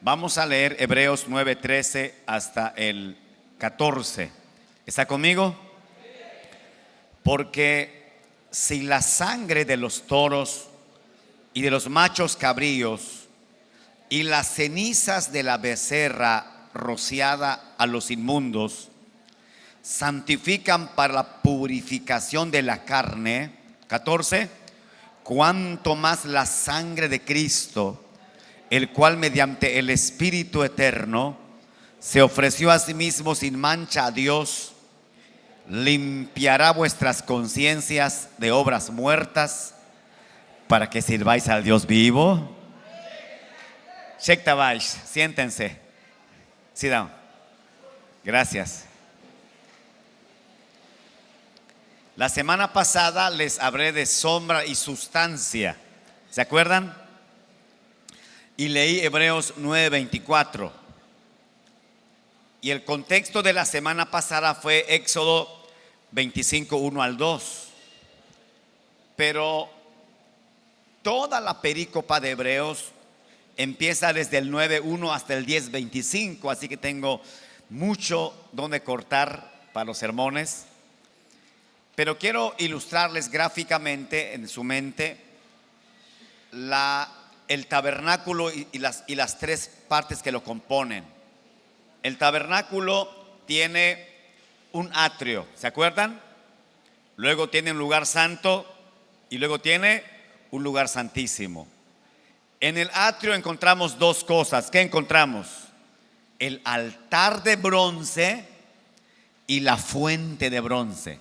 Vamos a leer Hebreos 9:13 hasta el 14. ¿Está conmigo? Porque si la sangre de los toros y de los machos cabríos y las cenizas de la becerra rociada a los inmundos santifican para la purificación de la carne, 14, cuánto más la sangre de Cristo, el cual mediante el Espíritu eterno se ofreció a sí mismo sin mancha a Dios, limpiará vuestras conciencias de obras muertas para que sirváis al Dios vivo. Check Tabash, siéntense. Sit down. Gracias. La semana pasada les hablé de sombra y sustancia. ¿Se acuerdan? Y leí Hebreos 9:24. Y el contexto de la semana pasada fue Éxodo 25:1 al 2. Pero toda la perícopa de Hebreos empieza desde el 9:1 hasta el 10:25. Así que tengo mucho donde cortar para los sermones. Pero quiero ilustrarles gráficamente en su mente el tabernáculo y las tres partes que lo componen. El tabernáculo tiene un atrio, ¿se acuerdan? Luego tiene un lugar santo y luego tiene un lugar santísimo. En el atrio encontramos dos cosas. ¿Qué encontramos? El altar de bronce y la fuente de bronce.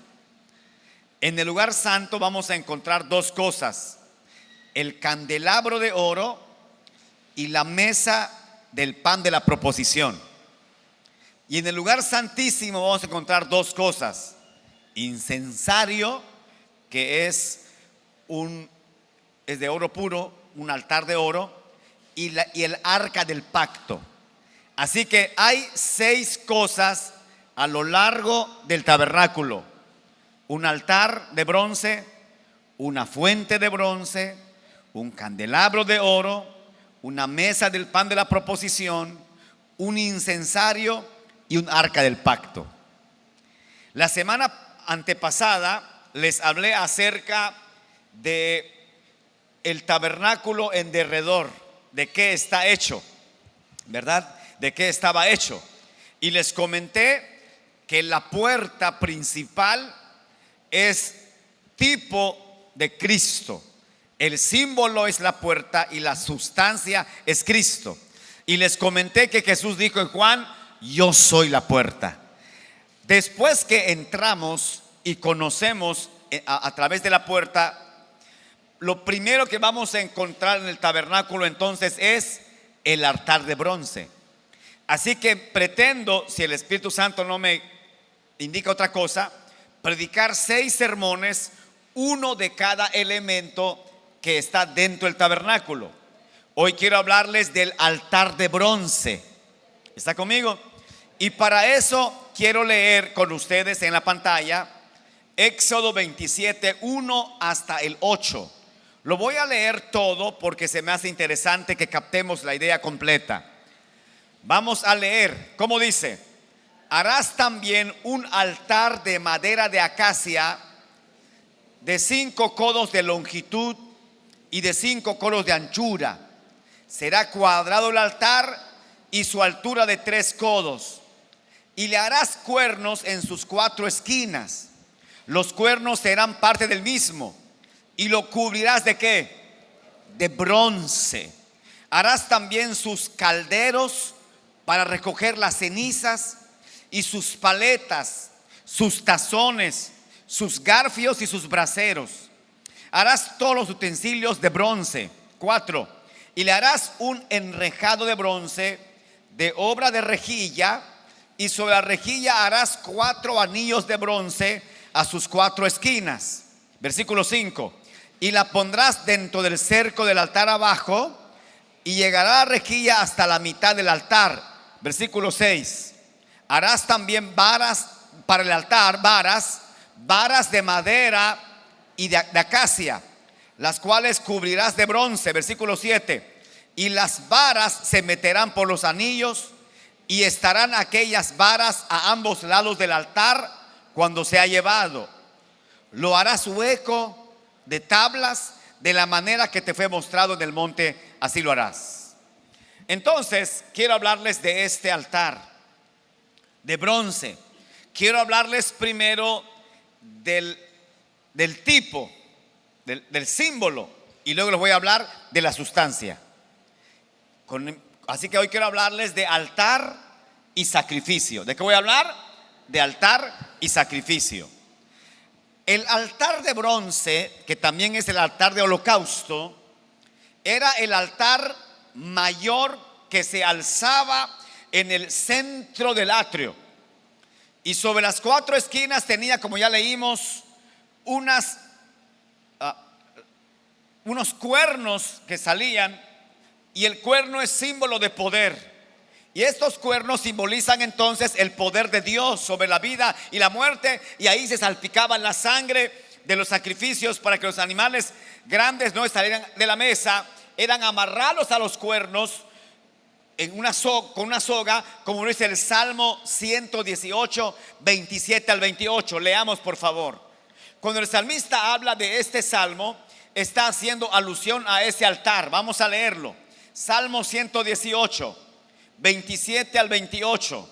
En el lugar santo vamos a encontrar dos cosas: el candelabro de oro y la mesa del pan de la proposición. Y en el lugar santísimo vamos a encontrar dos cosas: incensario, que es de oro puro, un altar de oro, y el arca del pacto. Así que hay 6 cosas a lo largo del tabernáculo: un altar de bronce, una fuente de bronce, un candelabro de oro, una mesa del pan de la proposición, un incensario y un arca del pacto. La semana antepasada les hablé acerca de el tabernáculo en derredor, de qué está hecho, ¿verdad? De qué estaba hecho. Y les comenté que la puerta principal es tipo de Cristo. El símbolo es la puerta y la sustancia es Cristo. Y les comenté que Jesús dijo en Juan: yo soy la puerta. Después que entramos y conocemos a través de la puerta, lo primero que vamos a encontrar en el tabernáculo entonces es el altar de bronce. Así que pretendo, si el Espíritu Santo no me indica otra cosa, predicar 6 sermones, uno de cada elemento que está dentro del tabernáculo. Hoy quiero hablarles del altar de bronce. ¿Está conmigo? Y para eso quiero leer con ustedes en la pantalla Éxodo 27:1 hasta el 8. Lo voy a leer todo porque se me hace interesante que captemos la idea completa. Vamos a leer. ¿Cómo dice? Harás también un altar de madera de acacia de 5 codos de longitud y de 5 codos de anchura. Será cuadrado el altar y su altura de 3 codos. Y le harás cuernos en sus 4 esquinas. Los cuernos serán parte del mismo. Y lo cubrirás ¿de qué? De bronce. Harás también sus calderos para recoger las cenizas, y sus paletas, sus tazones, sus garfios y sus braseros. Harás todos los utensilios de bronce. 4. Y le harás un enrejado de bronce de obra de rejilla, y sobre la rejilla harás 4 anillos de bronce a sus 4 esquinas. Versículo 5. Y la pondrás dentro del cerco del altar abajo, y llegará la rejilla hasta la mitad del altar. Versículo 6. Harás también varas para el altar, varas de madera y de acacia, las cuales cubrirás de bronce. Versículo 7. y las varas se meterán por los anillos, y estarán aquellas varas a ambos lados del altar cuando sea llevado. Lo harás hueco de tablas, de la manera que te fue mostrado en el monte, así lo harás. Entonces, quiero hablarles de este altar de bronce. Quiero hablarles primero del tipo, del símbolo, y luego les voy a hablar de la sustancia. Así que hoy quiero hablarles de altar y sacrificio. ¿De qué voy a hablar? De altar y sacrificio. El altar de bronce, que también es el altar de holocausto, era el altar mayor que se alzaba en el centro del atrio. Y sobre las 4 esquinas tenía, como ya leímos, unos cuernos que salían. Y el cuerno es símbolo de poder. Y estos cuernos simbolizan entonces el poder de Dios sobre la vida y la muerte. Y ahí se salpicaban la sangre de los sacrificios para que los animales grandes no salieran de la mesa. Eran amarrados a los cuernos con una soga, como dice el Salmo 118, 27 al 28. Leamos, por favor. Cuando el salmista habla de este salmo, está haciendo alusión a ese altar. Vamos a leerlo. Salmo 118, 27 al 28.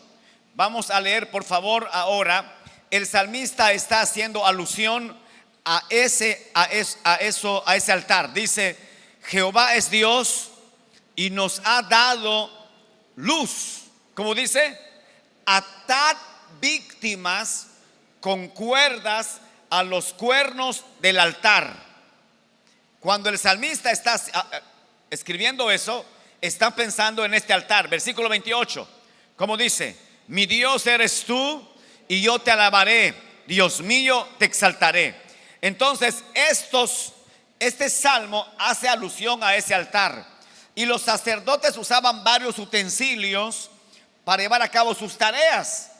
Vamos a leer, por favor, ahora. El salmista está haciendo alusión a ese altar. Dice: Jehová es Dios y nos ha dado luz. Como dice: atad víctimas con cuerdas a los cuernos del altar. Cuando el salmista está escribiendo eso, está pensando en este altar. Versículo 28, como dice: mi Dios eres tú y yo te alabaré, Dios mío, te exaltaré. Entonces este salmo hace alusión a ese altar. Y los sacerdotes usaban varios utensilios para llevar a cabo sus tareas: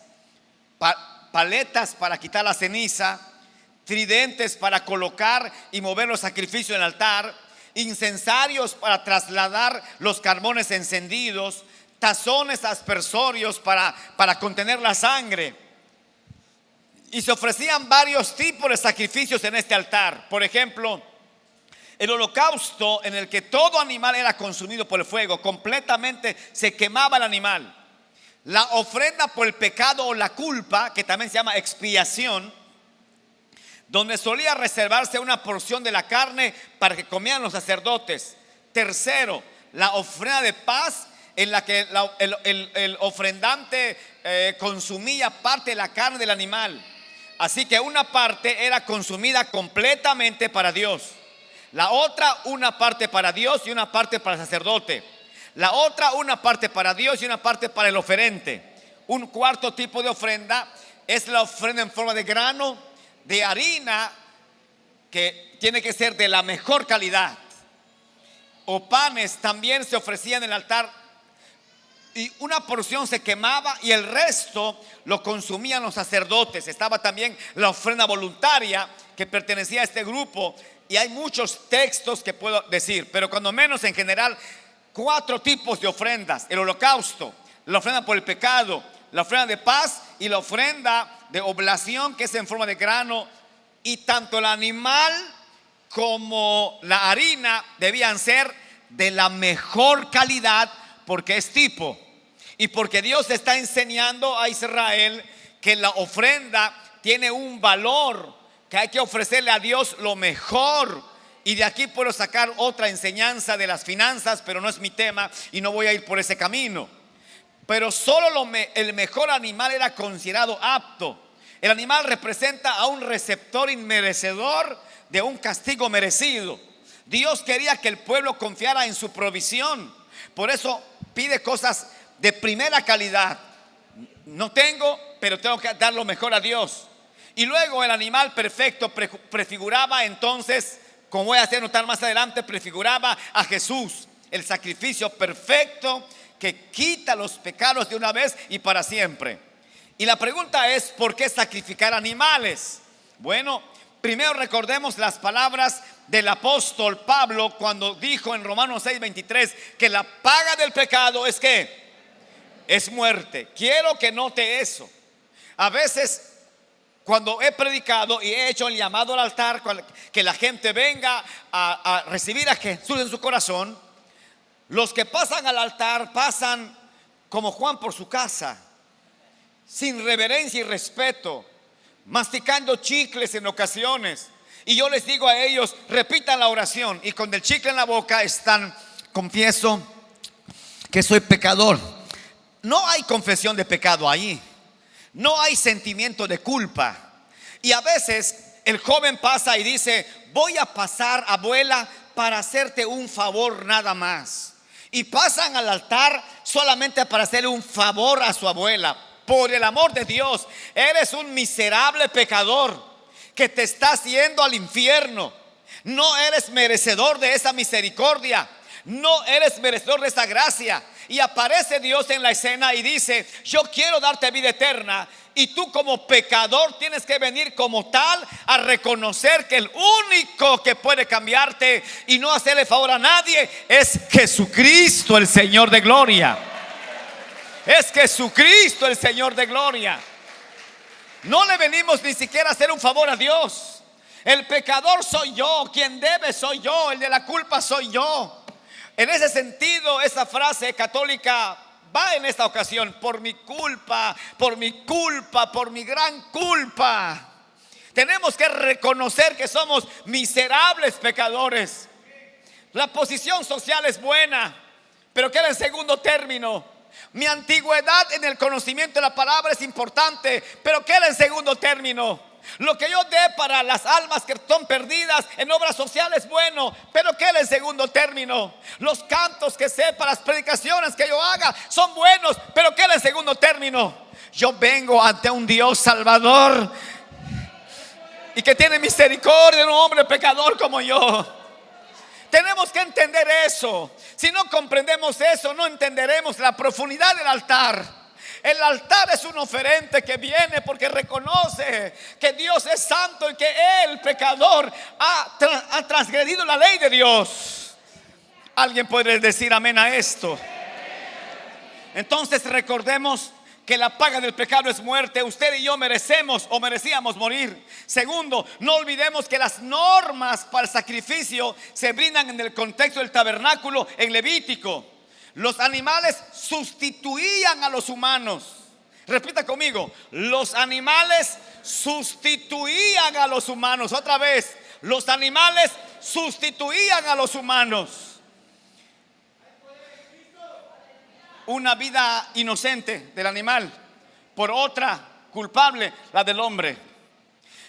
paletas para quitar la ceniza, tridentes para colocar y mover los sacrificios en el altar, incensarios para trasladar los carbones encendidos, tazones aspersorios para contener la sangre. Y se ofrecían varios tipos de sacrificios en este altar. Por ejemplo, el holocausto, en el que todo animal era consumido por el fuego, completamente se quemaba el animal. La ofrenda por el pecado o la culpa, que también se llama expiación, donde solía reservarse una porción de la carne para que comieran los sacerdotes. Tercero, la ofrenda de paz, en la que el ofrendante consumía parte de la carne del animal. Así que una parte era consumida completamente para Dios, la otra una parte para Dios y una parte para el sacerdote, la otra una parte para Dios y una parte para el oferente. Un cuarto tipo de ofrenda es la ofrenda en forma de grano, de harina, que tiene que ser de la mejor calidad. O panes también se ofrecían en el altar, y una porción se quemaba y el resto lo consumían los sacerdotes. Estaba también la ofrenda voluntaria, que pertenecía a este grupo. Y hay muchos textos que puedo decir, pero cuando menos en general 4 tipos de ofrendas: el holocausto, la ofrenda por el pecado, la ofrenda de paz y la ofrenda de oblación, que es en forma de grano. Y tanto el animal como la harina debían ser de la mejor calidad, porque es tipo, y porque Dios está enseñando a Israel que la ofrenda tiene un valor, que hay que ofrecerle a Dios lo mejor. Y de aquí puedo sacar otra enseñanza de las finanzas, pero no es mi tema y no voy a ir por ese camino. Pero solo el mejor animal era considerado apto. El animal representa a un receptor inmerecedor de un castigo merecido. Dios quería que el pueblo confiara en su provisión. Por eso pide cosas de primera calidad. No tengo, pero tengo que dar lo mejor a Dios. Y luego el animal perfecto prefiguraba entonces, como voy a hacer notar más adelante, prefiguraba a Jesús, el sacrificio perfecto que quita los pecados de una vez y para siempre. Y la pregunta es: ¿por qué sacrificar animales? Bueno, primero recordemos las palabras del apóstol Pablo cuando dijo en Romanos 6:23 que la paga del pecado es ¿qué? Es muerte. Quiero que note eso. A veces cuando he predicado y he hecho el llamado al altar, que la gente venga a recibir a Jesús en su corazón, los que pasan al altar pasan como Juan por su casa, sin reverencia y respeto, masticando chicles en ocasiones. Y yo les digo a ellos, repitan la oración, y con el chicle en la boca están: confieso que soy pecador. No hay confesión de pecado ahí. No hay sentimiento de culpa. Y a veces el joven pasa y dice: voy a pasar, abuela, para hacerte un favor nada más. Y pasan al altar solamente para hacerle un favor a su abuela. Por el amor de Dios, eres un miserable pecador que te estás yendo al infierno. No eres merecedor de esa misericordia. No eres merecedor de esa gracia. Y aparece Dios en la escena y dice: yo quiero darte vida eterna. Y tú como pecador tienes que venir como tal a reconocer que el único que puede cambiarte y no hacerle favor a nadie es Jesucristo, el Señor de gloria. Es Jesucristo, el Señor de gloria. No le venimos ni siquiera a hacer un favor a Dios. El pecador soy yo, quien debe soy yo, el de la culpa soy yo. En ese sentido, esa frase católica va en esta ocasión: por mi culpa, por mi culpa, por mi gran culpa. Tenemos que reconocer que somos miserables pecadores. La posición social es buena, pero queda en segundo término. Mi antigüedad en el conocimiento de la palabra es importante, pero queda en segundo término. Lo que yo dé para las almas que son perdidas en obras sociales es bueno, pero queda en segundo término. Los cantos que sé para las predicaciones que yo haga son buenos, pero queda en segundo término. Yo vengo ante un Dios salvador y que tiene misericordia de un hombre pecador como yo. Tenemos que entender eso. Si no comprendemos eso, no entenderemos la profundidad del altar. El altar es un oferente que viene porque reconoce que Dios es santo y que el pecador ha transgredido la ley de Dios. ¿Alguien puede decir amén a esto? Entonces recordemos que la paga del pecado es muerte. Usted y yo merecemos o merecíamos morir. Segundo, no olvidemos que las normas para el sacrificio se brindan en el contexto del tabernáculo en Levítico. Los animales sustituían a los humanos. Repita conmigo: los animales sustituían a los humanos. Otra vez, los animales sustituían a los humanos. Una vida inocente del animal por otra culpable, la del hombre.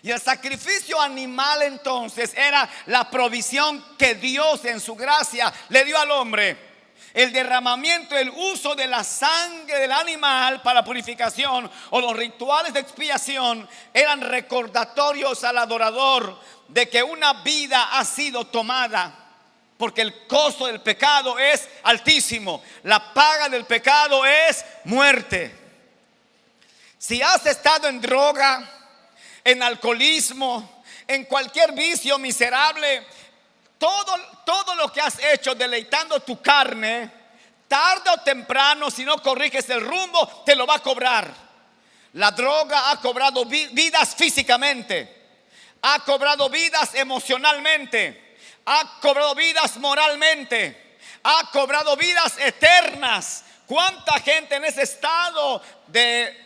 Y el sacrificio animal entonces era la provisión que Dios en su gracia le dio al hombre. El derramamiento, el uso de la sangre del animal para purificación o los rituales de expiación eran recordatorios al adorador de que una vida ha sido tomada, porque el costo del pecado es altísimo. La paga del pecado es muerte. Si has estado en droga, en alcoholismo, en cualquier vicio miserable, todo lo que has hecho deleitando tu carne, tarde o temprano, si no corriges el rumbo, te lo va a cobrar. La droga ha cobrado vidas físicamente, ha cobrado vidas emocionalmente, ha cobrado vidas moralmente, ha cobrado vidas eternas. ¿Cuánta gente en ese estado de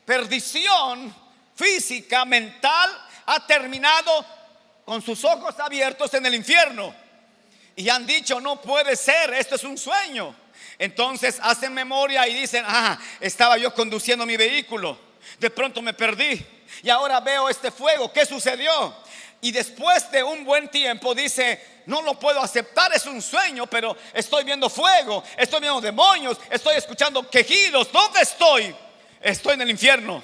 perdición física, mental, ha terminado con sus ojos abiertos en el infierno? Y han dicho: no puede ser, esto es un sueño. Entonces hacen memoria y dicen: estaba yo conduciendo mi vehículo, de pronto me perdí y ahora veo este fuego, ¿qué sucedió? Y después de un buen tiempo dice: no lo puedo aceptar, es un sueño, pero estoy viendo fuego, estoy viendo demonios, estoy escuchando quejidos. ¿Dónde estoy? Estoy en el infierno.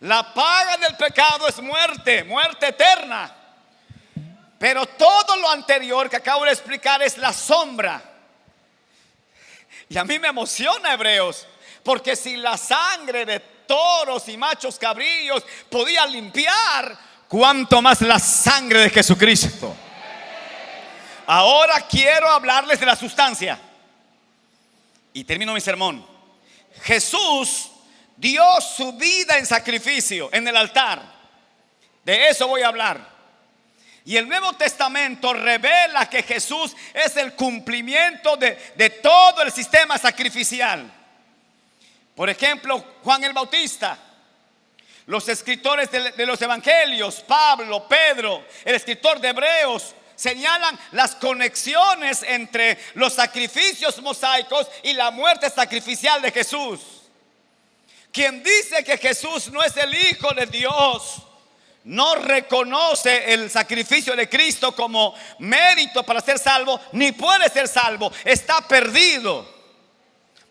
La paga del pecado es muerte, muerte eterna. Pero todo lo anterior que acabo de explicar es la sombra. Y a mí me emociona Hebreos, porque si la sangre de toros y machos cabrillos podía limpiar, cuánto más la sangre de Jesucristo. Ahora quiero hablarles de la sustancia. Y termino mi sermón. Jesús dio su vida en sacrificio en el altar. De eso voy a hablar. Y el Nuevo Testamento revela que Jesús es el cumplimiento de todo el sistema sacrificial. Por ejemplo, Juan el Bautista, los escritores de los evangelios, Pablo, Pedro, el escritor de Hebreos, señalan las conexiones entre los sacrificios mosaicos y la muerte sacrificial de Jesús. Quien dice que Jesús no es el Hijo de Dios, no reconoce el sacrificio de Cristo como mérito para ser salvo, ni puede ser salvo. Está perdido.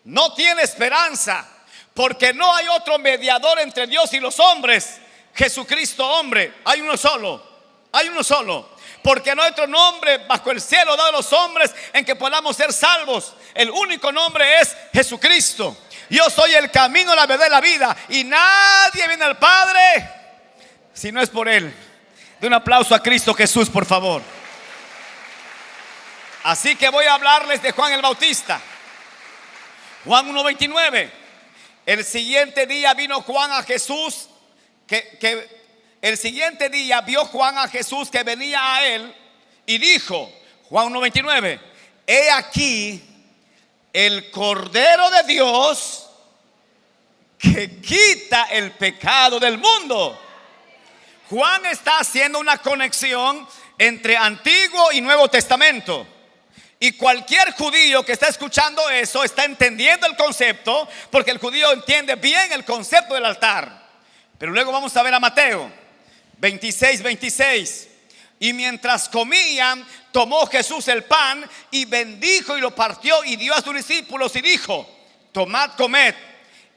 No tiene esperanza, porque no hay otro mediador entre Dios y los hombres. Jesucristo hombre, hay uno solo. Hay uno solo. Porque no hay otro nombre bajo el cielo dado a los hombres en que podamos ser salvos. El único nombre es Jesucristo. Yo soy el camino, la verdad y la vida, y nadie viene al Padre si no es por Él. De un aplauso a Cristo Jesús, por favor. Así que voy a hablarles de Juan el Bautista. Juan 1:29. El siguiente día vino Juan a Jesús, el siguiente día vio Juan a Jesús que venía a él y dijo, Juan 1:29, he aquí el Cordero de Dios que quita el pecado del mundo. Juan está haciendo una conexión entre Antiguo y Nuevo Testamento. Y cualquier judío que está escuchando eso está entendiendo el concepto, porque el judío entiende bien el concepto del altar. Pero luego vamos a ver a Mateo 26:26. Y mientras comían, tomó Jesús el pan y bendijo y lo partió y dio a sus discípulos y dijo, tomad, comed,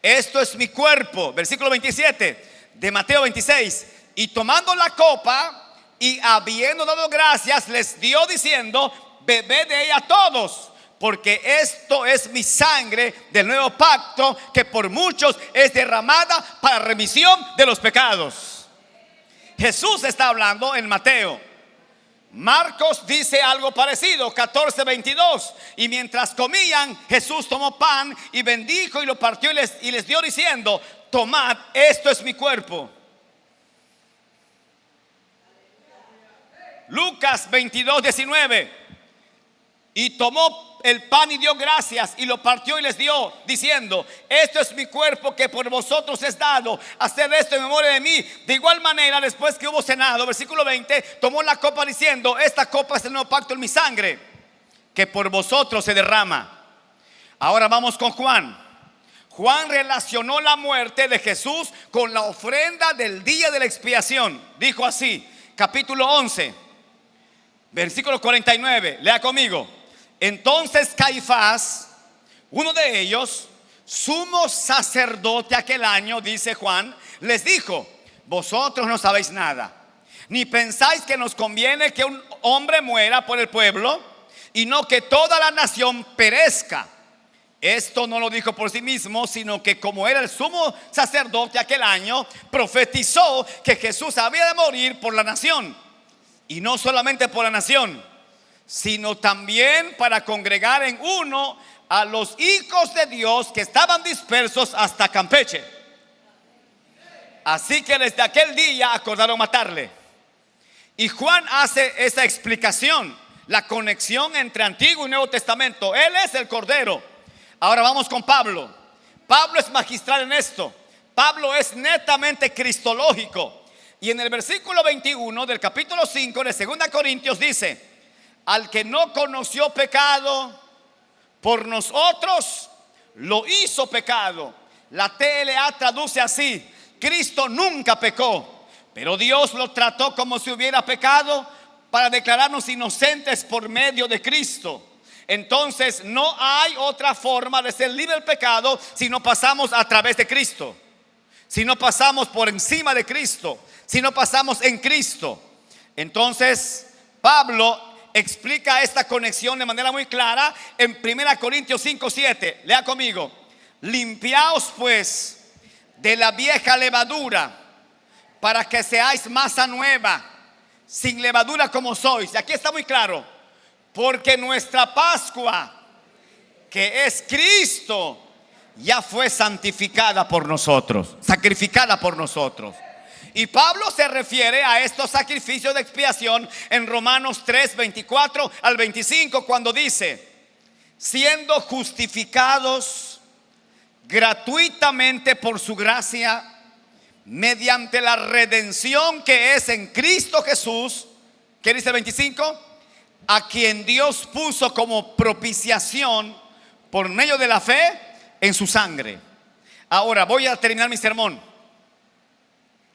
esto es mi cuerpo. Versículo 27 de Mateo 26. Y tomando la copa y habiendo dado gracias, les dio diciendo, bebed de ella todos, porque esto es mi sangre del nuevo pacto, que por muchos es derramada para remisión de los pecados. Jesús está hablando en Mateo. Marcos dice algo parecido, 14:22. Y mientras comían, Jesús tomó pan y bendijo y lo partió y les dio diciendo, tomad, esto es mi cuerpo. Lucas 22:19. Y tomó el pan y dio gracias y lo partió y les dio, diciendo, esto es mi cuerpo que por vosotros es dado, haced esto en memoria de mí. De igual manera, después que hubo cenado, versículo 20, tomó la copa diciendo, esta copa es el nuevo pacto en mi sangre, que por vosotros se derrama. Ahora vamos con Juan. Juan relacionó la muerte de Jesús con la ofrenda del día de la expiación. Dijo así, capítulo 11, versículo 49, lea conmigo. Entonces Caifás, uno de ellos, sumo sacerdote aquel año, dice Juan, les dijo, vosotros no sabéis nada, ni pensáis que nos conviene que un hombre muera por el pueblo y no que toda la nación perezca. Esto no lo dijo por sí mismo, sino que como era el sumo sacerdote aquel año, profetizó que Jesús había de morir por la nación. Y no solamente por la nación, sino también para congregar en uno a los hijos de Dios que estaban dispersos hasta Campeche. Así que desde aquel día acordaron matarle. Y Juan hace esa explicación, la conexión entre Antiguo y Nuevo Testamento. Él es el Cordero. Ahora vamos con Pablo. Pablo es magistral en esto. Pablo es netamente cristológico. Y en el versículo 21 del capítulo 5 de 2 Corintios dice, al que no conoció pecado, por nosotros lo hizo pecado. La TLA traduce así, Cristo nunca pecó, pero Dios lo trató como si hubiera pecado para declararnos inocentes por medio de Cristo. Entonces no hay otra forma de ser libre del pecado si no pasamos a través de Cristo, si no pasamos por encima de Cristo, si no pasamos en Cristo. Entonces Pablo explica esta conexión de manera muy clara en 1 Corintios 5:7. Lea conmigo. Limpiaos pues de la vieja levadura, para que seáis masa nueva, sin levadura como sois. Y aquí está muy claro. Porque nuestra Pascua, que es Cristo, ya fue santificada por nosotros, sacrificada por nosotros. Y Pablo se refiere a estos sacrificios de expiación en Romanos 3, 24 al 25, cuando dice: siendo justificados gratuitamente por su gracia, mediante la redención que es en Cristo Jesús. ¿Qué dice el 25? A quien Dios puso como propiciación por medio de la fe en su sangre. Ahora voy a terminar mi sermón.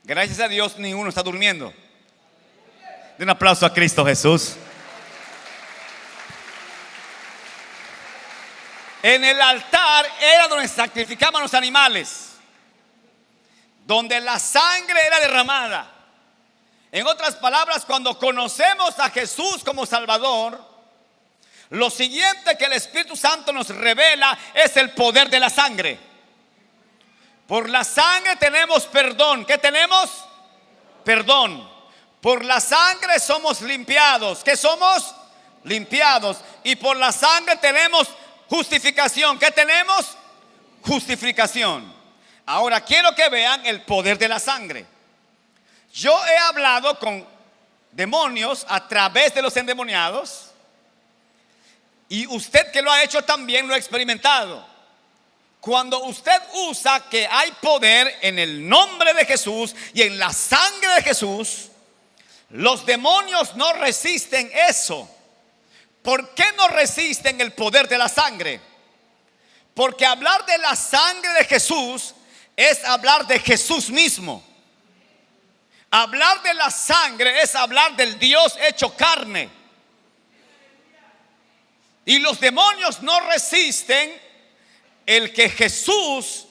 Gracias a Dios ninguno está durmiendo. De un aplauso a Cristo Jesús. En el altar era donde sacrificaban los animales, donde la sangre era derramada. En otras palabras, cuando conocemos a Jesús como Salvador, lo siguiente que el Espíritu Santo nos revela es el poder de la sangre. Por la sangre tenemos perdón. ¿Qué tenemos? Perdón. Por la sangre somos limpiados. ¿Qué somos? Limpiados. Y por la sangre tenemos justificación. ¿Qué tenemos? Justificación. Ahora quiero que vean el poder de la sangre. Yo he hablado con demonios a través de los endemoniados, y usted que lo ha hecho también lo ha experimentado. Cuando usted usa que hay poder en el nombre de Jesús y en la sangre de Jesús, los demonios no resisten eso. ¿Por qué no resisten el poder de la sangre? Porque hablar de la sangre de Jesús es hablar de Jesús mismo. Hablar de la sangre es hablar del Dios hecho carne. Y los demonios no resisten el que Jesús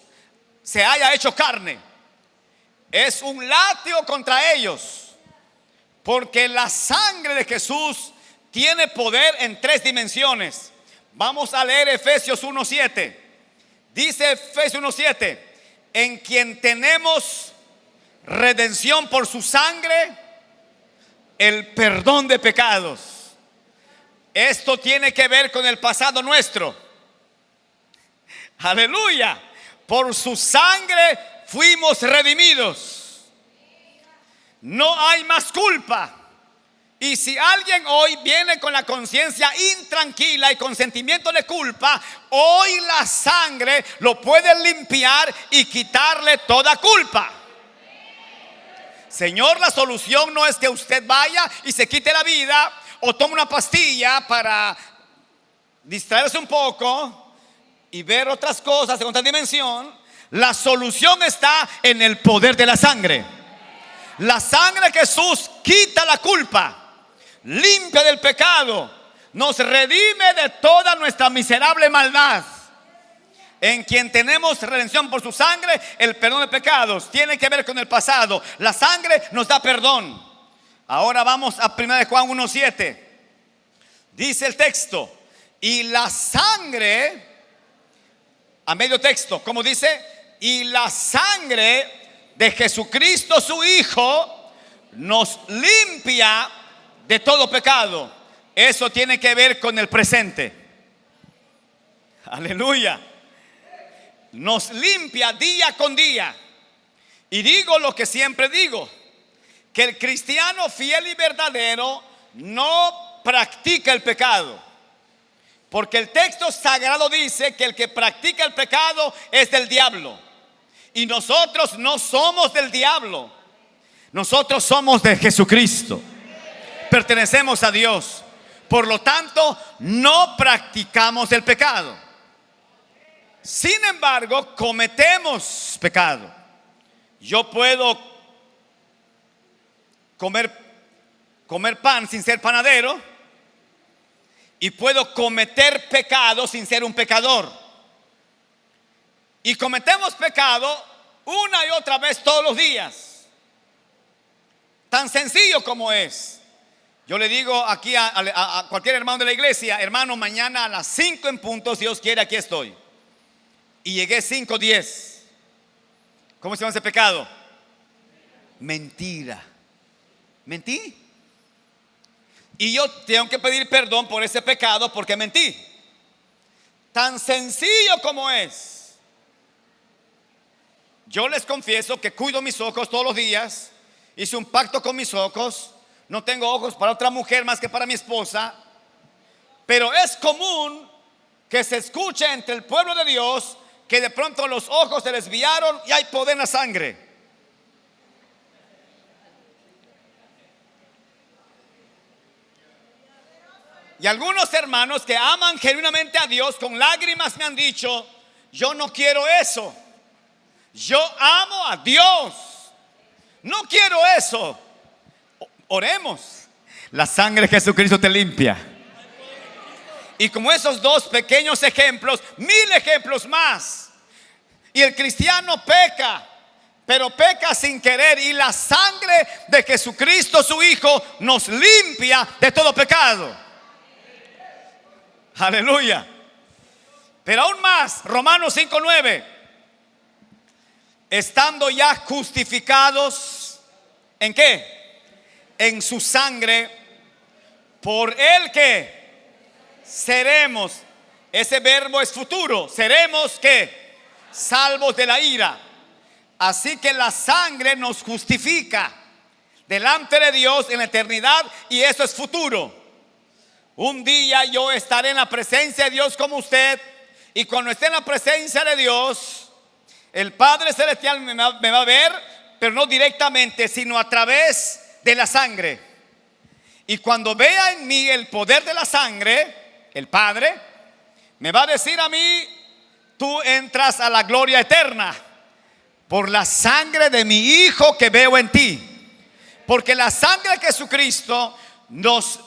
se haya hecho carne. Es un látigo contra ellos, porque la sangre de Jesús tiene poder en 3 dimensiones. Vamos a leer Efesios 1:7. Dice Efesios 1:7: en quien tenemos redención por su sangre, el perdón de pecados. Esto tiene que ver con el pasado nuestro. Aleluya. Por su sangre fuimos redimidos. No hay más culpa. Y si alguien hoy viene con la conciencia intranquila y con sentimiento de culpa, hoy la sangre lo puede limpiar y quitarle toda culpa. Señor, la solución no es que usted vaya y se quite la vida o tome una pastilla para distraerse un poco y ver otras cosas de otra dimensión. La solución está en el poder de la sangre. La sangre de Jesús quita la culpa, limpia del pecado, nos redime de toda nuestra miserable maldad. En quien tenemos redención por su sangre, el perdón de pecados. Tiene que ver con el pasado. La sangre nos da perdón. Ahora vamos a 1 Juan 1:7. Dice el texto: y la sangre, a medio texto, como dice, y la sangre de Jesucristo su Hijo nos limpia de todo pecado. Eso tiene que ver con el presente. Aleluya. Nos limpia día con día. Y digo lo que siempre digo, que el cristiano fiel y verdadero no practica el pecado, porque el texto sagrado dice que el que practica el pecado es del diablo. Y nosotros no somos del diablo. Nosotros somos de Jesucristo. Pertenecemos a Dios. Por lo tanto, no practicamos el pecado. Sin embargo, cometemos pecado. Yo puedo comer pan sin ser panadero, y puedo cometer pecado sin ser un pecador. Y cometemos pecado una y otra vez todos los días. Tan sencillo como es. Yo le digo aquí a cualquier hermano de la iglesia: hermano, mañana a las 5 en punto, si Dios quiere, aquí estoy. Y llegué 5:10. ¿Cómo se llama ese pecado? Mentira. ¿Mentí? y yo tengo que pedir perdón por ese pecado porque mentí. Tan sencillo como es. Yo les confieso que cuido mis ojos todos los días. Hice un pacto con mis ojos. No tengo ojos para otra mujer más que para mi esposa. Pero es común que se escuche entre el pueblo de Dios que de pronto los ojos se desviaron y hay poder en la sangre. Y algunos hermanos que aman genuinamente a Dios con lágrimas me han dicho: yo no quiero eso. Yo amo a Dios. No quiero eso. Oremos. La sangre de Jesucristo te limpia. Y como esos dos pequeños ejemplos, 1000 ejemplos más. Y el cristiano peca, pero peca sin querer. Y la sangre de Jesucristo, su Hijo, nos limpia de todo pecado. Aleluya. Pero aún más, Romanos 5:9. Estando ya justificados, ¿en qué? En su sangre, por el que seremos. Ese verbo es futuro. Seremos ¿qué? Salvos de la ira. Así que la sangre nos justifica delante de Dios en la eternidad, y eso es futuro. Un día yo estaré en la presencia de Dios como usted, y cuando esté en la presencia de Dios, el Padre Celestial me va a ver, pero no directamente, sino a través de la sangre. Y cuando vea en mí el poder de la sangre, el Padre me va a decir a mí: tú entras a la gloria eterna por la sangre de mi Hijo que veo en ti. Porque la sangre de Jesucristo nos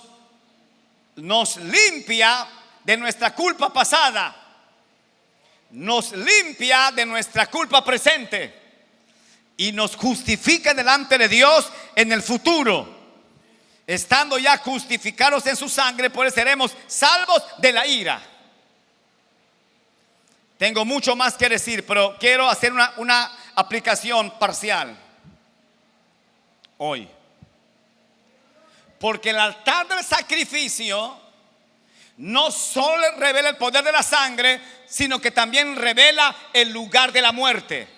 limpia de nuestra culpa pasada, nos limpia de nuestra culpa presente y nos justifica delante de Dios en el futuro. Estando ya justificados en su sangre, pues seremos salvos de la ira. Tengo mucho más que decir, pero quiero hacer una aplicación parcial hoy. Porque el altar del sacrificio no solo revela el poder de la sangre, sino que también revela el lugar de la muerte.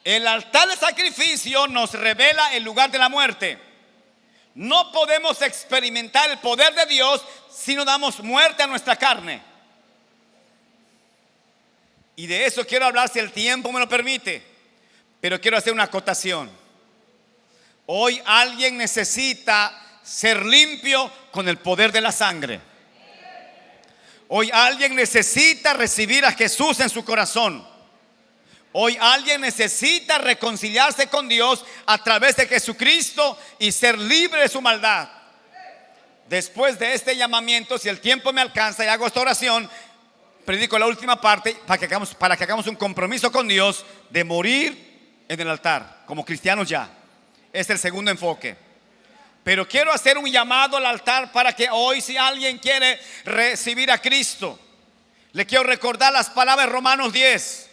El altar del sacrificio nos revela el lugar de la muerte. No podemos experimentar el poder de Dios si no damos muerte a nuestra carne. Y de eso quiero hablar si el tiempo me lo permite. Pero quiero hacer una acotación. Hoy alguien necesita ser limpio con el poder de la sangre. Hoy alguien necesita recibir a Jesús en su corazón. Hoy alguien necesita reconciliarse con Dios a través de Jesucristo y ser libre de su maldad. Después de este llamamiento, si el tiempo me alcanza y hago esta oración, predico la última parte para que hagamos un compromiso con Dios de morir en el altar como cristianos ya. Es el segundo enfoque. Pero quiero hacer un llamado al altar para que hoy, si alguien quiere recibir a Cristo, le quiero recordar las palabras de Romanos 10,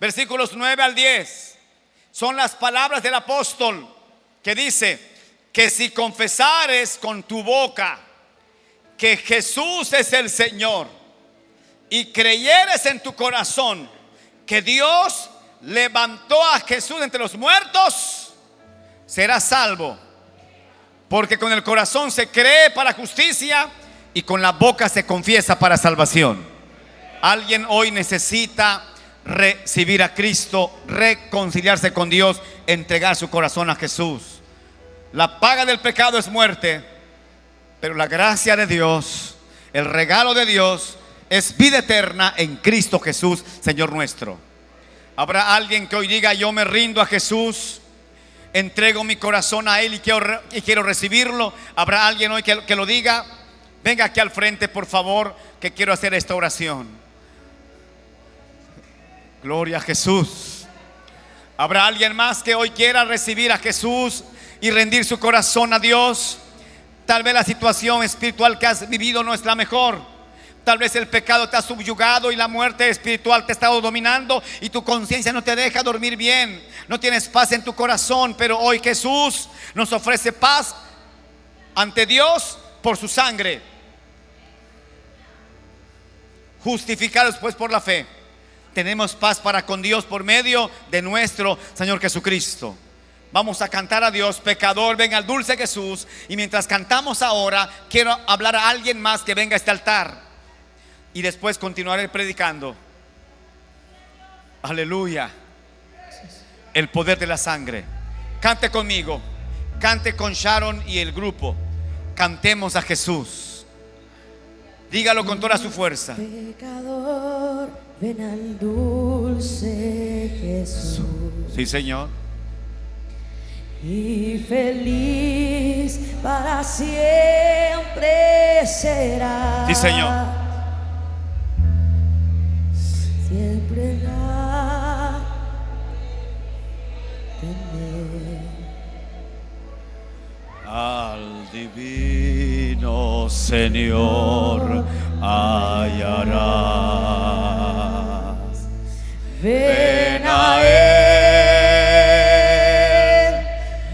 versículos 9 al 10. Son las palabras del apóstol que dice que si confesares con tu boca que Jesús es el Señor y creyeres en tu corazón que Dios levantó a Jesús entre los muertos, serás salvo. Porque con el corazón se cree para justicia y con la boca se confiesa para salvación. Alguien hoy necesita recibir a Cristo, reconciliarse con Dios, entregar su corazón a Jesús. La paga del pecado es muerte, pero la gracia de Dios, el regalo de Dios, es vida eterna en Cristo Jesús, Señor nuestro. Habrá alguien que hoy diga: yo me rindo a Jesús, entrego mi corazón a Él y quiero recibirlo. Habrá alguien hoy que lo diga. Venga aquí al frente, por favor, que quiero hacer esta oración. Gloria a Jesús. Habrá alguien más que hoy quiera recibir a Jesús y rendir su corazón a Dios. Tal vez la situación espiritual que has vivido no es la mejor. Tal vez el pecado te ha subyugado y la muerte espiritual te ha estado dominando y tu conciencia no te deja dormir bien. No tienes paz en tu corazón, pero hoy Jesús nos ofrece paz ante Dios por su sangre, justificados pues por la fe, tenemos paz para con Dios por medio de nuestro Señor Jesucristo. Vamos a cantar a Dios, pecador, ven al dulce Jesús. Y mientras cantamos ahora, quiero hablar a alguien más que venga a este altar. Y después continuaré predicando. Aleluya. El poder de la sangre. Cante conmigo. Cante con Sharon y el grupo. Cantemos a Jesús. Dígalo con toda su fuerza. Pecador, ven al dulce Jesús. Sí, Señor. Y feliz para siempre será. Sí, Señor. Siempre la tener. Al divino Señor hallarás. Ven a Él,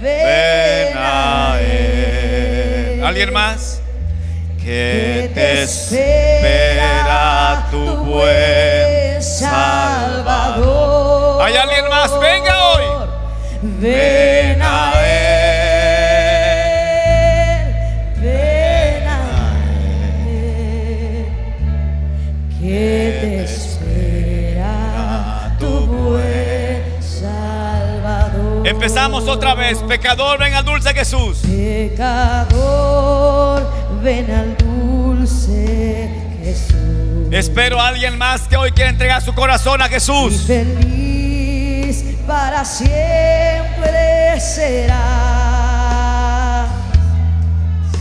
ven a Él. ¿Alguien más? Que te espera tu buen Salvador. ¿Hay alguien más? Venga hoy. Ven a Él, ven a Él, que te espera tu buen Salvador. Empezamos otra vez. Pecador, ven al dulce Jesús. Pecador, ven al dulce Jesús. Espero a alguien más que hoy quiera entregar su corazón a Y Jesús. feliz para siempre será,